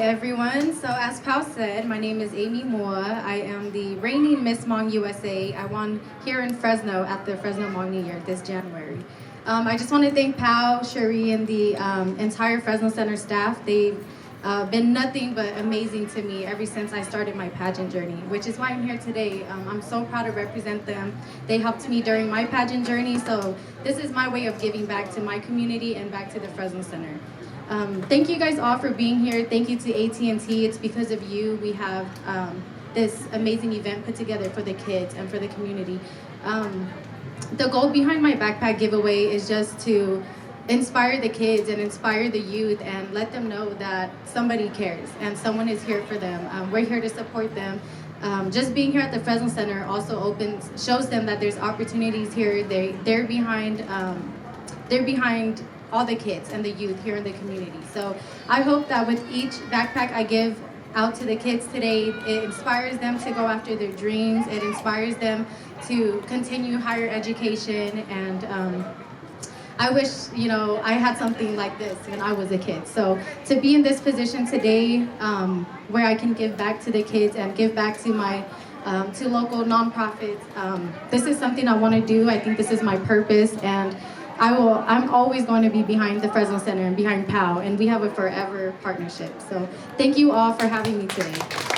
everyone. So as Pao said, my name is Amy Moua. I am the reigning Miss Hmong USA. I won here in Fresno at the Fresno Hmong New Year this January. I just want to thank Pao, Cherie, and the entire Fresno Center staff. They've been nothing but amazing to me ever since I started my pageant journey, which is why I'm here today. I'm so proud to represent them. They helped me during my pageant journey, so this is my way of giving back to my community and back to the Fresno Center. Thank you guys all for being here. Thank you to AT&T. It's because of you we have this amazing event put together for the kids and for the community. The goal behind my backpack giveaway is just to inspire the kids and inspire the youth and let them know that somebody cares and someone is here for them. We're here to support them. Just being here at the Fresno Center also shows them that there's opportunities here. They're behind all the kids and the youth here in the community. So I hope that with each backpack I give out to the kids today, it inspires them to go after their dreams. It inspires them to continue higher education. And I wish, I had something like this when I was a kid. So to be in this position today, where I can give back to the kids and give back to my to local nonprofits, this is something I want to do. I think this is my purpose, and I'm always going to be behind the Fresno Center and behind POW, and we have a forever partnership. So thank you all for having me today.